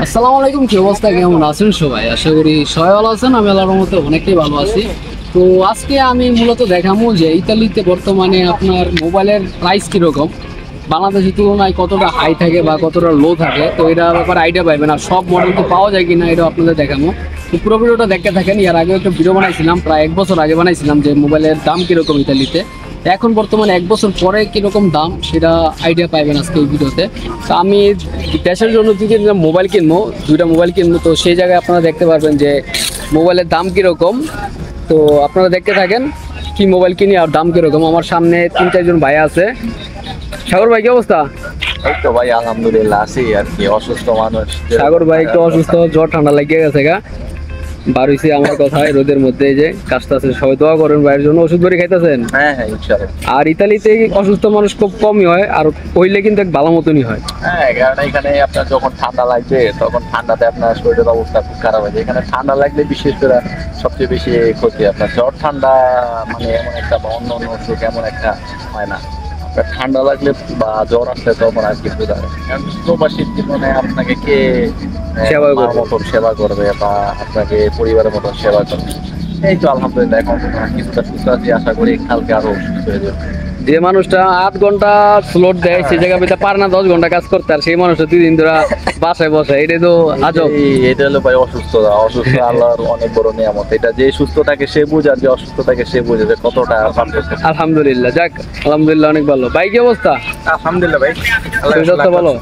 আসসালামু আলাইকুম, কি অবস্থা, কেমন আছেন সবাই? আশা করি সবাই ভালো আছেন। আমি আল্লাহর রহমতে অনেকটাই ভালো আছি। তো আজকে আমি মূলত দেখাবো যে ইতালিতে বর্তমানে আপনার মোবাইলের প্রাইস কীরকম, বাংলাদেশের তুলনায় কতটা হাই থাকে বা কতটা লো থাকে। তো এটার ব্যাপারে আইডিয়া পাইবেন, আর সব মডেল তো পাওয়া যায় কিনা এটা আপনাদের দেখাবো। তো পুরো ভিডিওটা দেখতে থাকেন। এর আগে একটা ভিডিও বানাইছিলাম, প্রায় 1 বছর আগে বানাইছিলাম, যে মোবাইলের দাম কীরকম ইতালিতে। এখন বর্তমানে 1 বছর পরে কীরকম দাম সেটা আইডিয়া পাইবেন আজকে এই ভিডিওতে। তো আমি দেশের জন্য যদি মোবাইল কিনবো, 2টা মোবাইল কিনবো, তো সেই জায়গায় আপনারা দেখতে পারবেন যে মোবাইলের দাম কীরকম। তো আপনারা দেখতে থাকেন কি মোবাইল কিনি আর দাম কীরকম। আমার সামনে 3-4 জন ভাই আছে। সাগর ভাই, কি অবস্থা? এই তো ভাই আলহামদুলিল্লাহ আছি আর কি, অসুস্থ মানুষ। সাগর ভাই একটু অসুস্থ, জ্বর ঠান্ডা লাগিয়ে গেছে গা, বার হইছে আমার কথায় রোদের মধ্যে। এই যে কাজটা আছে, সবাই দোয়া করেন ভাইয়ের জন্য। ওষুধ করে খাইতেছেন? হ্যাঁ হ্যাঁ ইনশাআল্লাহ। আর ইতালিতে অসুস্থ মানুষ খুব কমই হয়, আর হইলে কিন্তু এক ভালো মতনই হয়। হ্যাঁ, কারণ এখানে আপনার যখন ঠান্ডা লাগবে তখন ঠান্ডাতে আপনার শরীরের অবস্থা খুব খারাপ হয়। এখানে ঠান্ডা লাগলে বিশেষ করে সবচেয়ে বেশি ক্ষতি আপনার জ্বর ঠান্ডা, মানে এমন একটা বা অন্য অন্য অসুখ এমন একটা হয় না। আপনার ঠান্ডা লাগলে বা জ্বর আসলে তখন আর কিছু দাঁড়ায়, কারণ প্রবাসীর জীবনে আপনাকে কে মতন সেবা করবে বা আপনাকে পরিবারের মতন সেবা করবে। এই তো আলহামদুলিল্লাহ এখন কিছুটা সুস্থ আছি, আশা করি কালকে আরো সুস্থ হয়ে যাবে। যে মানুষটা 8 ঘন্টা স্লট দেয় সেই জায়গা পেতে পারে না 10 ঘন্টা কাজ করতে, আর সেই মানুষটা 2 দিন ধরে বাসায় বসে, এটাই তো আজব। এটা হলো ভাই অসুস্থতা। অসুস্থ আল্লাহর অনেক বড় নিয়ামত। এটা যে সুস্থ থাকে সে বুঝে, আর যে অসুস্থ থাকে সে বুঝে যে কতটা পার্থক্য। আলহামদুলিল্লাহ, যাক আলহামদুলিল্লাহ অনেক ভালো। ভাই কি অবস্থা? আলহামদুলিল্লাহ ভাই, শরীর ভালো?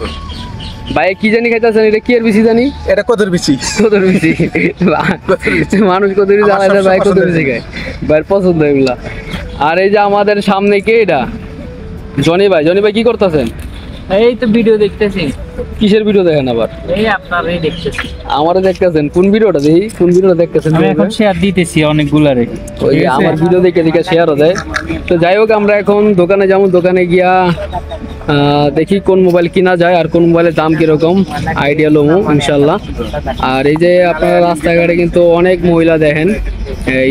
ভাই কি জানি খাইতেছেন, এটা কি এর বেশি জানি? এটা কদর বিচি। কদর বেশি মানুষ কদরই জানায় না ভাই, কদর বেশি খায় ভাইয়ের পছন্দ এগুলা। আর এই যে আমাদের সামনে কে, এটা জনি ভাই। জনি ভাই কি করতেছেন? এই তো ভিডিও দেখতেছি। কিসের ভিডিও দেখেন আবার? এই আপনারই দেখতেছি। আমারে দেখতেছেন? কোন ভিডিওটা দেখি, কোন ভিডিওটা দেখতেছেন? আমি এখন শেয়ার দিতেছি অনেকগুলারে। ওই যে আমার ভিডিও দেখে দেখে শেয়ারও দেয়। তো যাই হোক, আমরা এখন দোকানে যাবো, দোকানে গিয়া দেখি কোন মোবাইল কিনা যায় আর কোন মোবাইলের দাম কিরকম আইডিয়া লমু ইনশাল্লাহ। আর এই যে আপনারা রাস্তাঘাটে কিন্তু অনেক মহিলা দেখেন,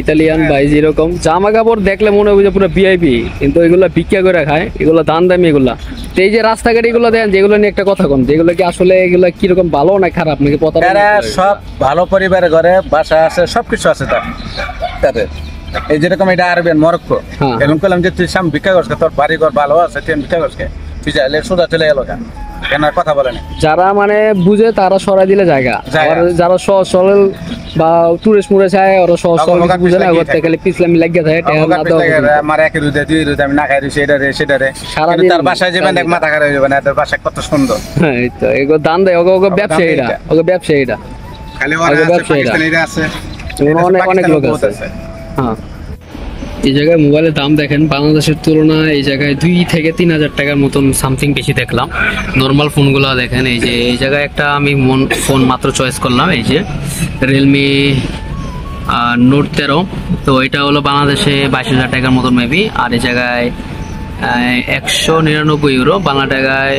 ইতালিয়ান ভাই, যেরকম জামা কাপড় দেখলে মনে হবে যে পুরো ভিআইপি, কিন্তু এগুলা ভিক্ষা করে খায়, এগুলো দান দামি এগুলা। তো এই যে রাস্তাঘাটে এগুলো দেখেন, যেগুলো নিয়ে একটা কথা কম, যেগুলো কি আসলে এগুলা কিরকম ভালো না খারাপ নাকি পতা? সব ভালো পরিবারে ঘরে বাসা আছে, সবকিছু আছে তাদের। এই যেরকম এটা আরবেন মরক্কো, এরকম করলাম যে তুই সাম ভিক্ষা করছে, তোর বাড়ি ঘর ভালো আছে, তুই ভিক্ষা করছে, তুই চাইলে সোজা চলে গেল কেন কথা বলে না। যারা মানে বুঝে তারা সরাই দিলে জায়গা, আর যারা সহজ সরল বা টুরিস্ট মুড়ে চায় ওরা সহজ সরল বুঝে না, করতে গেলে পিছলামি লাগিয়ে থাকে। আমার একে দুধে দুই দুধে আমি না খাই দিছি এটা রে সেটা রে, তার বাসায় যাবেন দেখ মাথা খারাপ হয়ে যাবে না, এদের বাসা কত সুন্দর। হ্যাঁ, এই তো এগুলো দান দেয়, ওকে ব্যবসায়ীরা, ওকে ব্যবসায়ীরা খালি ব্যবসায়ীরা আছে, অনেক অনেক লোক আছে। হ্যাঁ, এই জায়গায় মোবাইলের দাম দেখেন বাংলাদেশের তুলনায় এই জায়গায় 2 থেকে 3 হাজার টাকার মতন সামথিং বেশি দেখলাম। নর্মাল ফোনগুলো দেখেন, এই যে এই জায়গায় একটা আমি ফোন মাত্র চয়েস করলাম, এই যে রিয়েলমি নোট 13। তো এটা হলো বাংলাদেশে 22,000 টাকার মতন মেবি। আর এই জায়গায় 199 ইউরো, বাংলা টাকায়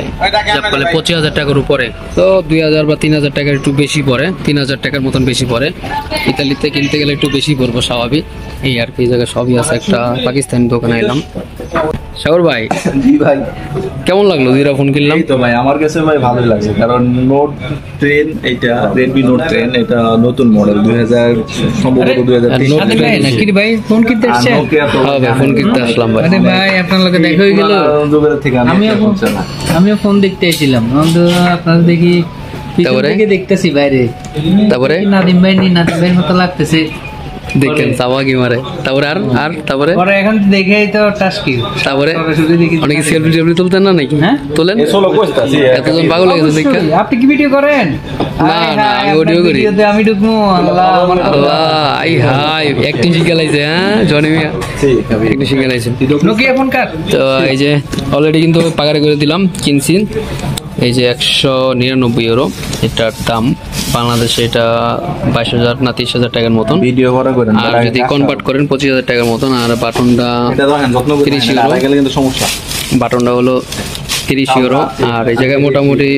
হিসাব করলে 25,000 টাকার উপরে। তো 2,000 বা 3,000 টাকার একটু বেশি পড়ে, 3,000 টাকার মতন বেশি পড়ে। ইতালিতে কিনতে গেলে একটু বেশি পড়বো স্বাভাবিক। এই আর কি, এই জায়গায় সবই আছে। একটা পাকিস্তানি দোকানে এলাম। সাগর ভাই, জি ভাই, কেমন লাগলো 2টা ফোন কিনলাম? তো ভাই আমার কাছে ভাই ভালোই লাগছে, কারণ নোট 10 এটা রেডমি নোট 10 এটা নতুন মডেল 2000 সম্ভবত 2023 নাকি ভাই ফোন কিনতে আসছেন? হ্যাঁ ভাই, ফোন কিনতে আসলাম ভাই। আরে ভাই আপনার লগে দেখা হয়ে গেল। আমিও ফোন দেখতে এসেছিলাম, আপনার দেখি দেখতেছি বাইরে, তারপরে নাদিম ভাইয়ের মতো লাগতেছে দেখেন চাওয়া কি মারে। তারপরে আর তারপরে এখন দেখেই তো টাস্কি। তারপরে অনেকে সেলফি টেলফি তুলতেন না নাকি? হ্যাঁ তোলেন, এতজন পাগল হয়ে গেছে দেখেন। আপনি কি ভিডিও করেন? না না, আমি অডিও করি। আমি ঢুকবো। আল্লাহ আল্লাহ, আই হাই অ্যাক্টিং শিখালাইছে। হ্যাঁ, জনি মিয়া অ্যাক্টিং শিখালাইছে। নোকিয়া ফোন কার? তো এই যে অলরেডি কিন্তু পাকারে করে দিলাম, কিনছি। এই যে 199 ইউরো এটার দাম। বাংলাদেশে এটা 22,000 না 30,000 টাকার মতন। ভিডিও করা করেন, আর যদি কনভার্ট করেন 25,000 টাকার মতন। আর বাটনটা 30 ইউরো, কিন্তু সমস্যা, বাটনটা হলো 30 ইউরো। আর এই জায়গায় মোটামুটি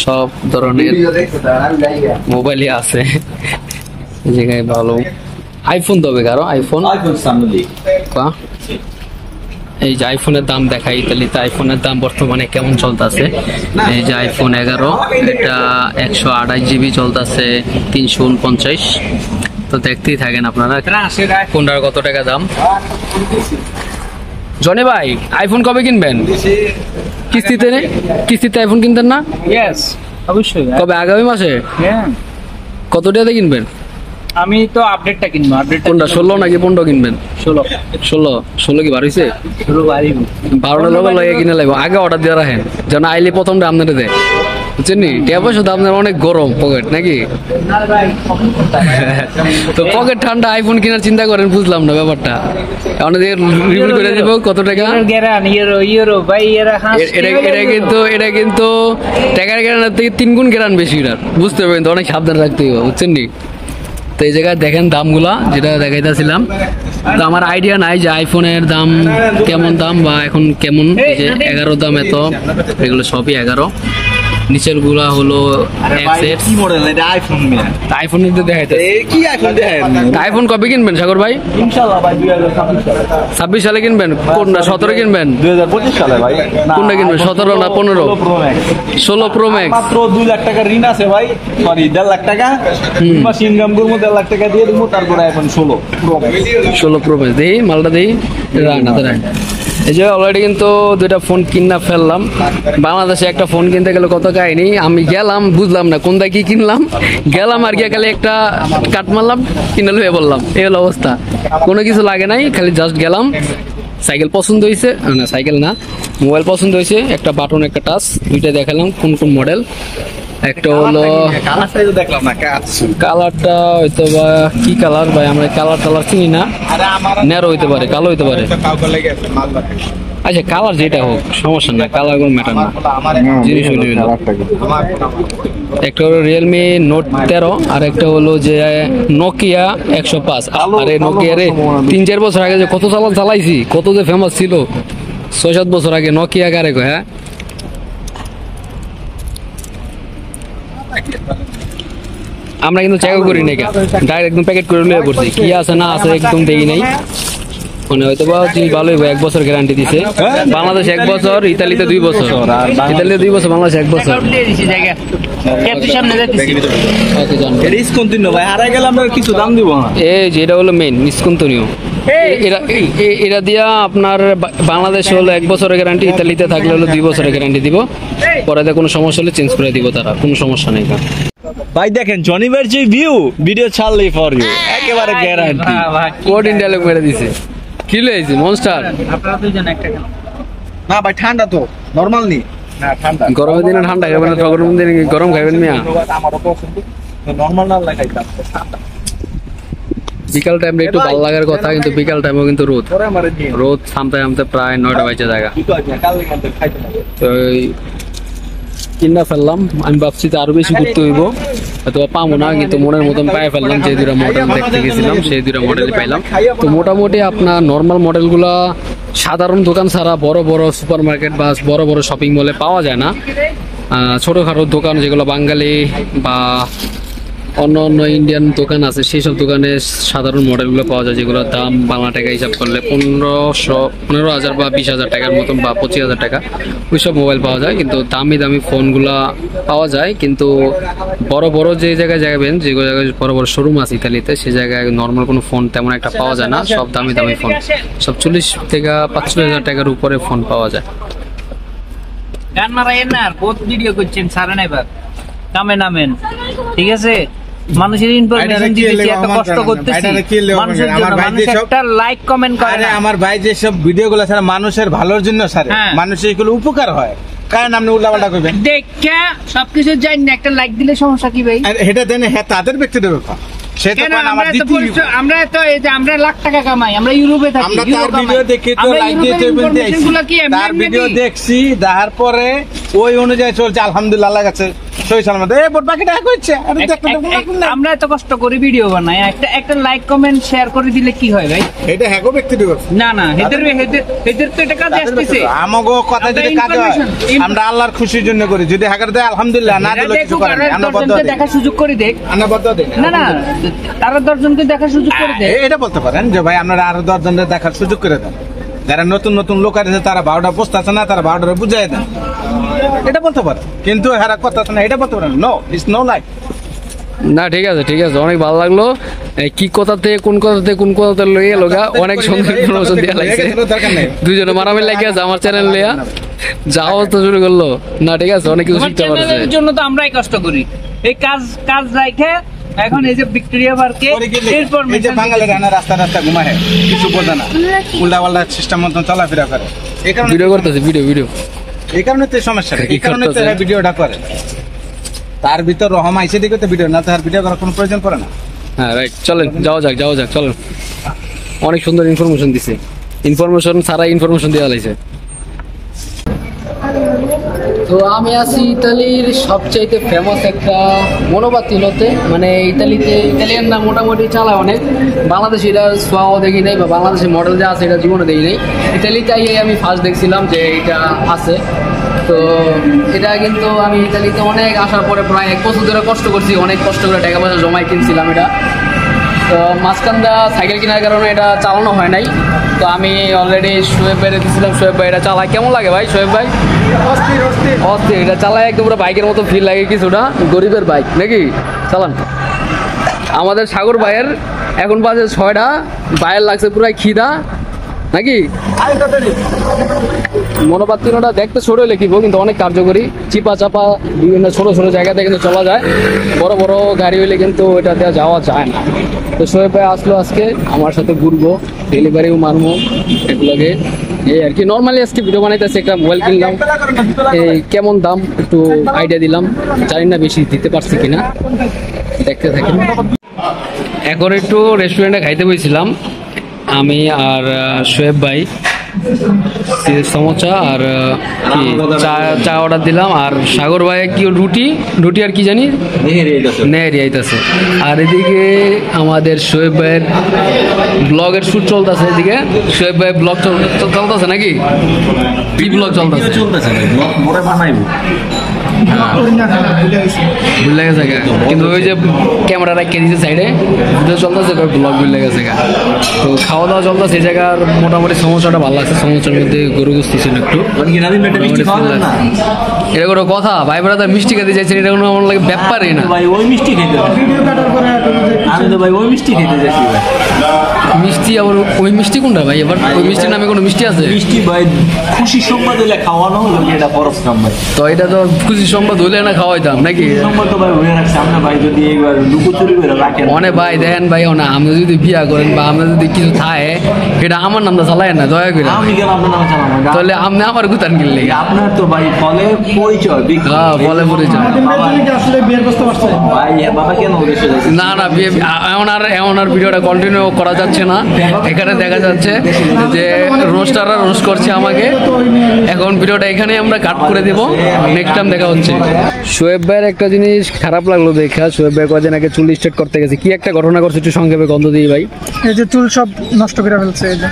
সব ধরনের মোবাইলই আছে এই জায়গায়। ভালো আইফোন তবে কারো আইফোন এই যে আইফোনের দাম দেখাই ইতালিতে আইফোনের দাম বর্তমানে কেমন চলতেছে। এই যে আইফোন 11 এটা 128 জিবি চলতেছে 349। তো দেখতেই থাকেন আপনারা কোনটার কত টাকা দাম। জনি ভাই আইফোন কবে কিনবেন? কিস্তিতে আইফোন কিনতেন না? অবশ্যই। কবে? আগামী মাসে? কত টাকাতে কিনবেন? আমি তো আপডেটটা কিনবো। কোনটা 16 নাকি 15 কিনবেন? 16 কি বার হইছে? 12টা লোক লাগে কিনে লাগবে। আগে অর্ডার দিয়ে রাখেন যেন আইলে প্রথমটা আপনারা দেয়, বুঝছেন নি? টাকা পয়সা তো আপনার অনেক গরম পকেট নাকি? তো পকেট ঠান্ডা আইফোন কেনার চিন্তা করেন, বুঝলাম না ব্যাপারটা। আপনাদের রিভিউ করে দিব কত টাকা। এটা কিন্তু টাকার গ্যারান্টার থেকে 3 গুণ গ্যারান্ট বেশি। বুঝতে পারবেন তো, অনেক সাবধান রাখতে হবে, বুঝছেন নি? তো এই জায়গায় দেখেন দামগুলা যেটা দেখাইতেছিলাম। তো আমার আইডিয়া নাই যে আইফোনের দাম কেমন দাম বা এখন কেমন। এই যে 11 দাম এত, এগুলো সবই 11। নিচের গুলা হলো কি মডেল এটা? আইফোন মিয়া, আইফোন দেখাইতে। কি আইফোন দেখায়? আইফোন কবে কিনবেন সাগর ভাই? ইনশাআল্লাহ ভাই 2026 সালে কিনবেন? কোনটা 17 কিনবেন? 2025 সালে ভাই। কোনটা কিনবেন? 17 না 15? 16 প্রো ম্যাক্স। মাত্র 2 লাখ টাকা ঋণ আছে ভাই, সরি 1.5 লাখ টাকা। মাস ইনকাম করবো 1.5 লাখ টাকা দিয়ে দেবো, তারপরে আইফোন 16 প্রো ম্যাক্স। দেই মালটা দেই রান্নাতে রাখ। এই যে অলরেডি কিন্তু 2টা ফোন কিনা ফেললাম। বাংলাদেশে একটা ফোন কিনতে গেলে কত কাহিনী। আমি গেলাম, বুঝলাম না কোনটা কি কিনলাম, গেলাম আর গিয়ে খালি একটা কাট মারলাম, কিনে লুয়ে বললাম। এই হলো অবস্থা, কোনো কিছু লাগে নাই, খালি জাস্ট গেলাম। সাইকেল পছন্দ হয়েছে, না সাইকেল না, মোবাইল পছন্দ হয়েছে, একটা বাটন একটা টাচ, দুইটা দেখালাম কোন কোন মডেল। একটা হলো দেখলাম না কালারটা হয়তো বা কি কালার ভাই, আমরা কালার চিনি না। ন্যারো হইতে পারে, কালো হইতে পারে। আচ্ছা কালার যেটা হোক সমস্যা না, কালার কোনো ম্যাটার না, জিনিস হইলে হইলো। একটা হলো রিয়েলমি নোট 13 আর একটা হলো যে নোকিয়া 105। আরে নোকিয়া রে 3-4 বছর আগে যে কত চালাইছি, কত যে ফেমাস ছিল, 6-7 বছর আগে নোকিয়া কারে কয়। হ্যাঁ আমরা কিন্তু চেক করি নাই, ডাইরেক্ট একদম প্যাকেট করে নিয়ে পড়ছি, কি আছে না আছে একদম দেখি নাই। মানে হয়তো বা জিনিস ভালো হইব। 1 বছর গ্যারান্টি দিছে বাংলাদেশ, 1 বছর, ইতালিতে 2 বছর, ইতালিতে 2 বছর, বাংলাদেশ 1 বছর। এই যে এটা হলো মেইন নিষ্কন্তনীয়। এটা দিয়া আপনার বাংলাদেশে হলো 1 বছরের গ্যারান্টি, ইতালিতে থাকলে হলো 2 বছরের গ্যারান্টি দিব। পরে কোনো সমস্যা হলে চেঞ্জ করে দিব তারা, কোনো সমস্যা নেই। ভাই দেখেন জনি ভাইয়ের যে ভিডিও ছাড়লেই ফর ইউ, একেবারে গ্যারান্টি। কোড ইন্ডিয়া লোক মেরে দিছে। কি লইছি মনস্টার? আপনারা দুইজন একটা খান না ভাই, ঠান্ডা তো নরমাল নি না, ঠান্ডা গরমের দিনে ঠান্ডা খাবেন না, গরমের দিনে গরম খাবেন মিয়া। আমারও পছন্দ, নরমাল না লাগাইতাম। বিকাল টাইমে একটু ভালো লাগার কথা, কিন্তু বিকাল টাইমেও কিন্তু রোদ থামতে প্রায় 9টা বাজে জায়গা। তো কিনা ফেললাম, আমি ভাবছি তো আরো বেশি ঘুরতে হইব, হয়তো পাবো না, কিন্তু মনের মতন পায়ে ফেললাম। যে 2টা মডেল দেখতে গেছিলাম সেই 2টা মডেলই পাইলাম। তো মোটামুটি আপনার নর্মাল মডেলগুলা সাধারণ দোকান ছাড়া বড় বড় সুপার মার্কেট বা বড় বড় শপিং মলে পাওয়া যায় না। ছোটখাটো দোকান যেগুলো বাঙালি বা অন্য অন্য ইন্ডিয়ান দোকান আছে, সেই সব দোকানে সাধারণ মডেলগুলো পাওয়া যায়, যেগুলোর দাম বাংলা টাকা হিসাব করলে 15,000 বা 20,000 টাকার মতন বা 25,000 টাকা, ওইসব মোবাইল পাওয়া যায়। কিন্তু দামি দামি ফোনগুলা পাওয়া যায়, কিন্তু বড় বড় যে জায়গায় যাবেন, যেগুলো জায়গায় বড় বড় শোরুম আছে ইতালিতে, সেই জায়গায় নর্মাল কোনো ফোন তেমন একটা পাওয়া যায় না। সব দামি দামি ফোন, সব 40 থেকে 45,000 টাকার উপরে ফোন পাওয়া যায়। গান মারাইয়েন না, বহুত ভিডিও করছেন, সারেন এবার কামে নামেন, ঠিক আছে? মানুষের ইনফরমেশন দিতেছি, এত কষ্ট করতেছি মানুষের জন্য, মানুষ একটা লাইক কমেন্ট করে। আরে আমার ভাই যে সব ভিডিওগুলো ছাড়া মানুষের ভালোর জন্য ছাড়ে, মানুষের এগুলো উপকার হয়, কারণ আপনি উল্টাপাল্টা করবেন দেখা সবকিছু জানি না, একটা লাইক দিলে সমস্যা কি ভাই? এটা দেন, হ্যাঁ তাদের ব্যক্তিগত ব্যাপার। আমরা তো এই যে আমরা লাখ টাকা কামাই, আমরা ইউরোপে থাকি, আমরা তার ভিডিও দেখি তো লাইক দিতে বলতে আইছি, তার ভিডিও দেখছি, দেখার পরে ওই অনুযায়ী চলছে, আলহামদুলিল্লাহ আল্লাহর কাছে সই সালামত। এই বড় বাকিটা কইছে, আরে দেখতে আমরা এত কষ্ট করে ভিডিও বানাই, একটা লাইক কমেন্ট শেয়ার করে দিলে কি হয় ভাই? এটা হ্যাগো ব্যক্তিগত না না, এদের তো এটা কাজে আসছে। আমাগো কথা যদি কাজে হয়, আমরা আল্লাহর খুশির জন্য করি, যদি হাগার দেয় আলহামদুলিল্লাহ, না দিলে কিছু করেন না, আমরা বদ্ধ দেখার সুযোগ করে দেখ, আমরা বদ্ধ দেই না না, তারা 10 জনকে দেখার সুযোগ করে দেয়। এটা বলতে পারেন যে ভাই আপনারা আরো 10 জনকে দেখার সুযোগ করে দেন, যারা নতুন নতুন লোক আছে তারা ভাওটা বুঝতেছে না, তারা ভাওটা বুঝাই দেন, এটা বলতে পারে। কিন্তু হেরা কথা না, এটা বলতে পারে নো, ইটস নো লাইক। না ঠিক আছে ঠিক আছে, অনেক ভালো লাগলো। কি কথাতে কোন কথাতে কোন কথাতে লইয়া লগা অনেক সুন্দর ইনফরমেশন দেয়া লাগছে। দুইজনে মারামারি লাগে আছে আমার চ্যানেল লইয়া, যাও তো শুরু করলো। না ঠিক আছে, অনেক কিছু শিখতে পারছে। চ্যানেলের জন্য তো আমরাই কষ্ট করি, এই কাজ রাখে এখন এই যে ভিক্টোরিয়া পার্কে এরপর এই যে বাঙালি রানা রাস্তা রাস্তা ঘুমায়, কিছু বোঝে না, উল্টা পাল্টা সিস্টেম মতন চলাফেরা করে। এই কারণে ভিডিও করতেছে, ভিডিও এই কারণে তো সমস্যা, এই কারণে তো ভিডিওটা করে। তার ভিতর রহম আইসে দিকে তো ভিডিও না, তার ভিডিও করার কোনো প্রয়োজন পড়ে না। হ্যাঁ রাইট, চলেন যাওয়া যাক চলেন। অনেক সুন্দর ইনফরমেশন দিছে, ইনফরমেশন সারা ইনফরমেশন দেওয়া লাগছে। তো আমি আছি ইতালির সবচাইতে ফেমাস একটা মনোবাতিলতে, মানে ইতালিয়ানরা মোটামুটি চালায় অনেক। বাংলাদেশে এটা সোয়াও দেখি নাই, বা বাংলাদেশের মডেল যা আছে এটা জীবনে দেখি নাই। ইতালিতে আমি ফার্স্ট দেখছিলাম যে এটা আছে। তো এটা কিন্তু আমি ইতালিতে অনেক আসার পরে প্রায় 1 বছর ধরে কষ্ট করছি, অনেক কষ্ট করে টাকা পয়সা জমাই কিনছিলাম এটা। তো মাঝখানটা সাইকেল কেনার কারণে এটা চালানো হয় নাই। তো আমি অলরেডি শোয়েব ভাইরে দিয়েছিলাম, শোয়েব ভাই এটা চালায় কেমন লাগে ভাই? শোয়েব ভাই অস্থির, এটা চালায় একদম পুরো বাইকের মতো ফিল লাগে, কিছুটা গরিবের বাইক নাকি। চালান। আমাদের সাগর ভাইয়ের এখন বাজে 6টা, ভাইয়ের লাগছে পুরো খিদা নাকি। মনোবাতিলটা দেখতে ছোট লিখিব কিন্তু অনেক কার্যকরী, চিপা চাপা বিভিন্ন ছোট ছোট জায়গাতে কিন্তু চলা যায়, বড় বড় গাড়ি হইলে কিন্তু ওইটাতে যাওয়া যায় না। তো শোয়েব ভাই আসলো আজকে আমার সাথে, ঘুরবো, ডেলিভারিও মারবো এগুলোকে, এই আর কি। নর্মালি আজকে ভিডিও বানাইতেছে, একটা মোবাইল কিনলাম, এই কেমন দাম একটু আইডিয়া দিলাম, জানি না বেশি দিতে পারছি কিনা, দেখতে থাকেন। এখন একটু রেস্টুরেন্টে খাইতে বসেছিলাম আমি আর শোয়েব ভাই, সমোসা আর কি চা অর্ডার দিলাম। আর সাগর ভাই কি রুটি আর কি জানি নেহারি আইতাছে। আর এদিকে আমাদের শোয়েব ভাইয়ের ব্লগের শুট চলতেছে, এদিকে শোয়েব ভাই ব্লগ চলতেছে নাকি, কি ব্লগ চলতেছে? ভুলে গেছে কিন্তু ওই যে ক্যামেরা রাখিয়ে দিয়েছে সাইডে, ভিডিও চলতেছে, ব্লগ ভুলে গেছে। তো খাওয়া দাওয়া চলতেছে, এই জায়গার মোটামুটি সমস্যাটা ভালো লাগছে। সমস্যার মধ্যে গরু গুস্তি ছিল একটু, এটা কোনো কথা ভাই ব্রাদার? মিষ্টি খেতে চাইছেন, এটা কোনো আমার লাগে ব্যাপারই না ভাই। ওই মিষ্টি খেতে আমি তো ভাই ওই মিষ্টি খেতে চাইছি ভাই। মিষ্টি আবার ওই মিষ্টি কোনটা ভাই? এবার ওই মিষ্টির নামে কোনো মিষ্টি আছে? মিষ্টি ভাই খুশি সংবাদ হলে খাওয়ানো হলো, এটা ফরজ কাম ভাই। তো এটা তো খুশি সংবাদ হলে না খাওয়াইতাম নাকি? সংবাদ তো ভাই হয়ে রাখছে আমরা ভাই, যদি এইবার লুকোচুরি করে রাখেন অনেক ভাই দেখেন ভাই, না আপনি যদি বিয়া করেন বা আমরা যদি কিছু থাকে এটা আমার নামটা চালাই না দয়া করে। আমি কেন আপনার নামে চালাবো? তাহলে আপনি আমার গুতান কিনলে আপনার তো ভাই ফলে পরিচয়, হ্যাঁ ফলে পরিচয় ভাই। বাবা কেন না না এমন আর ভিডিওটা কন্টিনিউ করা যাচ্ছে না। এখানে দেখা যাচ্ছে যে রোস্টাররা রোস্ট করছে আমাকে, এখন ভিডিওটা এখানে আমরা কাট করে দেব, নেক্সট টাইম দেখা হচ্ছে। শোয়েব ভাইয়ের একটা জিনিস খারাপ লাগলো দেখা, শোয়েব ভাই কদিন আগে চুল স্ট্রেট করতে গেছে, কি একটা ঘটনা করছে একটু সংক্ষেপে গন্ধ দিই ভাই। এই যে চুল সব নষ্ট করে ফেলছে, এই যে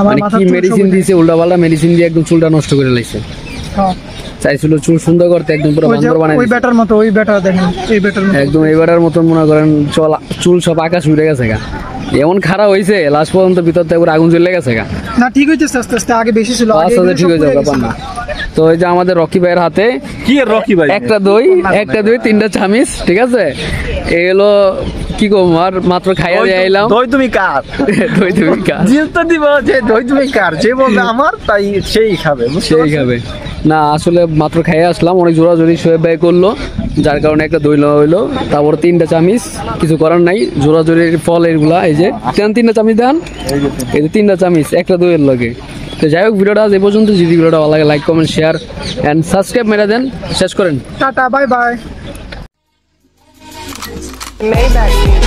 আমার মাথা, কি মেডিসিন দিয়েছে, উল্টাপাল্টা মেডিসিন দিয়ে একদম চুলটা নষ্ট করে লাইছে। হ্যাঁ চাইছিল চুল সুন্দর করতে, একদম পুরো বান্দর বানাই ওই ব্যাটার মতো, ওই ব্যাটার দেখেন, এই ব্যাটার মতো একদম এই ব্যাটার মতন মনে করেন চুল সব আকাশ উড়ে গেছে গা, এমন খারাপ হয়েছে লাস্ট পর্যন্ত ভিতর থেকে আগুন জ্বলে গেছে গা। না ঠিক হইতেছে আস্তে আস্তে, আগে বেশি ছিল, আস্তে আস্তে ঠিক হয়ে যাবে ব্যাপার না। তো এই যে আমাদের রকি ভাইয়ের হাতে কি রকি ভাই, একটা দই 3টা চামিচ, ঠিক আছে এই হলো কি কম, আর মাত্র খাইয়া দিয়ে আইলাম। দই তুমি কার? দই তুমি কার জিনিসটা দিব যে দই তুমি কার, যে বলবে আমার তাই সেই খাবে, সেই খাবে না। আসলে মাত্র খাইয়ে আসলাম, অনেক জোরাজোরি শোয়েব ভাই করলো, যার কারণে একটা দই নেওয়া হইলো। তারপর 3টা চামিচ, কিছু করার নাই, জোরাজোরির ফল এগুলা। এই যে 3টা চামিচ দেন, এই যে 3টা চামিচ একটা দইয়ের লগে। তো যাই হোক, ভিডিওটা আজ এই পর্যন্ত। যদি ভিডিওটা ভালো লাগে like comment share and subscribe মেরে দেন। শেষ করেন, টাটা বাই বাই। Maybach.